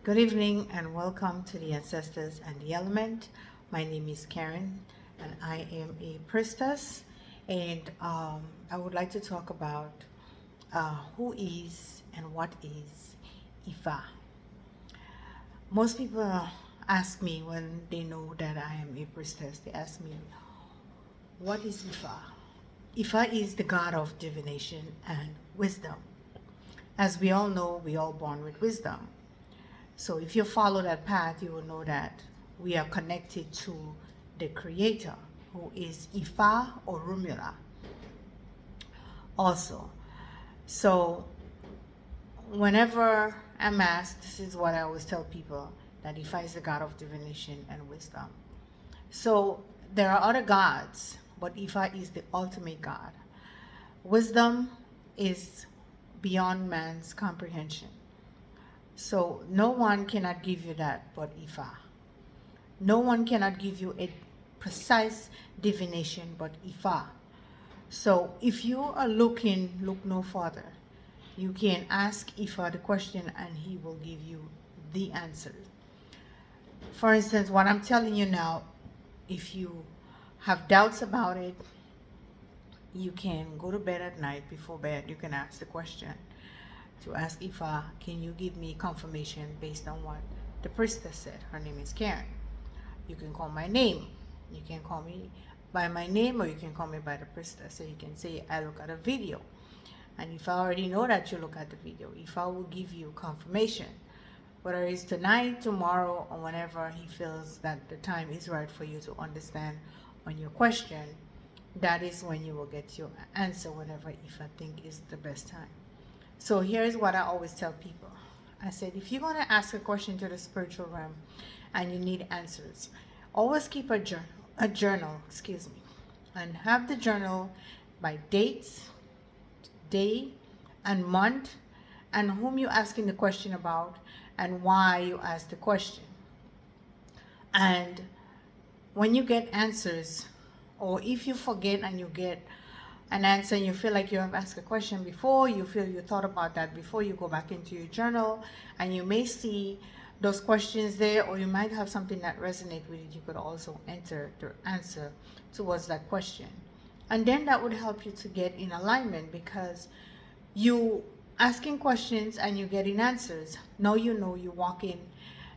Good evening and welcome to the Ancestors and the Element. My name is Karen and I am a priestess, and I would like to talk about who is and what is IFA. Most people ask me when they know that I am a priestess, they ask me, what is IFA? IFA is the god of divination and wisdom. As we all know, we are born with wisdom. So if you follow that path, you will know that we are connected to the Creator, who is Ifa or Rumula also. So whenever I'm asked, this is what I always tell people, that Ifa is the god of divination and wisdom. So there are other gods, but Ifa is the ultimate god. Wisdom is beyond man's comprehension. So no one cannot give you that but Ifa. No one cannot give you a precise divination but Ifa. So if you are looking, look no further. You can ask Ifa the question and he will give you the answer. For instance, what I'm telling you now, if you have doubts about it, you can go to bed at night. Before bed, you can ask the question to ask Ifa, can you give me confirmation based on what the priestess said? Her name is Karen. You can call my name. You can call me by my name, or you can call me by the priestess. So you can say, I look at a video. And if I already know that you look at the video, Ifa will give you confirmation. Whether it's tonight, tomorrow, or whenever he feels that the time is right for you to understand on your question, that is when you will get your answer whenever Ifa think is the best time. So here's what I always tell people. I said, if you're going to ask a question to the spiritual realm and you need answers, always keep a journal, and have the journal by dates, day, and month, and whom you're asking the question about, and why you asked the question. And when you get answers, or if you forget and you get an answer and you feel like you have asked a question before, you feel you thought about that before, you go back into your journal and you may see those questions there, or you might have something that resonates with it. You could also enter the answer towards that question, and then that would help you to get in alignment, because you asking questions and you getting answers. Now you know you walk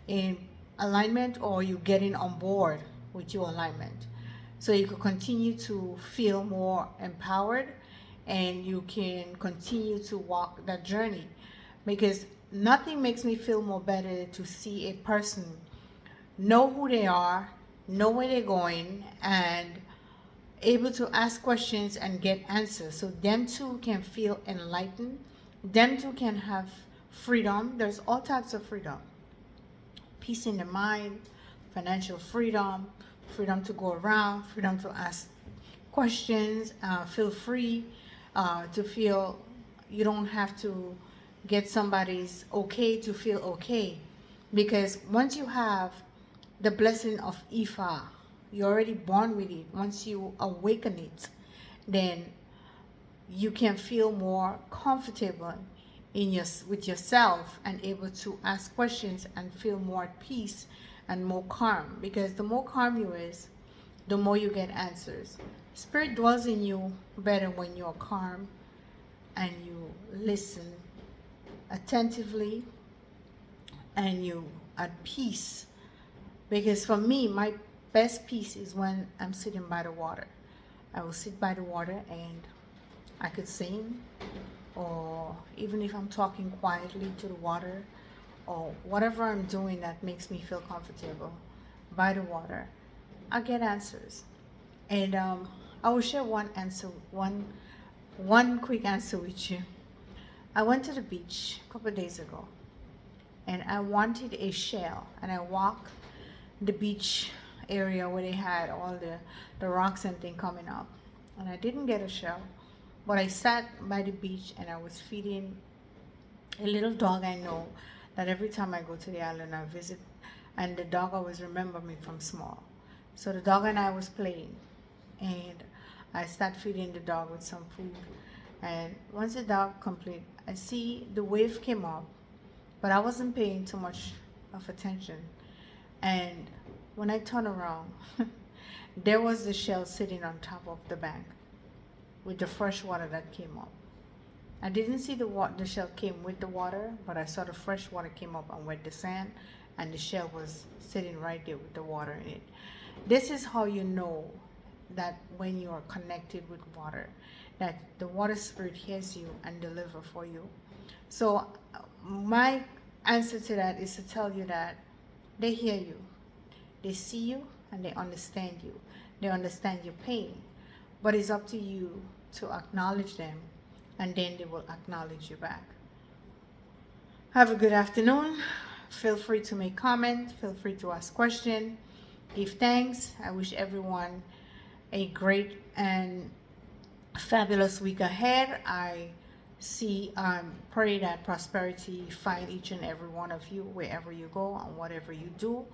in alignment, or you getting on board with your alignment. So you can continue to feel more empowered, and you can continue to walk that journey, because nothing makes me feel more better to see a person know who they are, know where they're going, and able to ask questions and get answers, so them too can feel enlightened, them too can have freedom. There's all types of freedom: peace in the mind, financial freedom, freedom to go around, freedom to ask questions, feel free to feel you don't have to get somebody's okay to feel okay. Because once you have the blessing of Ifa, you're already born with it. Once you awaken it, then you can feel more comfortable with yourself, and able to ask questions and feel more at peace and more calm. Because the more calm you is, the more you get answers. Spirit dwells in you better when you're calm and you listen attentively and you at peace. Because for me, my best peace is when I'm sitting by the water. I will sit by the water and I could sing, or even if I'm talking quietly to the water, or whatever I'm doing that makes me feel comfortable by the water, I get answers. And I will share one quick answer with you. I went to the beach a couple of days ago, and I wanted a shell, and I walked the beach area where they had all the rocks and things coming up, and I didn't get a shell. But I sat by the beach and I was feeding a little dog I know, that every time I go to the island I visit, and the dog always remember me from small. So the dog and I was playing, and I start feeding the dog with some food, and once the dog complete, I see the wave came up, but I wasn't paying too much of attention. And when I turned around, there was the shell sitting on top of the bank with the fresh water that came up. I didn't see the shell came with the water, but I saw the fresh water came up and wet the sand, and the shell was sitting right there with the water in it. This is how you know that when you are connected with water, that the water spirit hears you and deliver for you. So my answer to that is to tell you that they hear you, they see you, and they understand you. They understand your pain, but it's up to you to acknowledge them, and then they will acknowledge you back. Have a good afternoon. Feel free to make comments, feel free to ask questions, give thanks. I wish everyone a great and fabulous week ahead. I pray that prosperity find each and every one of you wherever you go and whatever you do.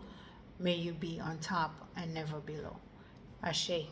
May you be on top and never below. Ashe.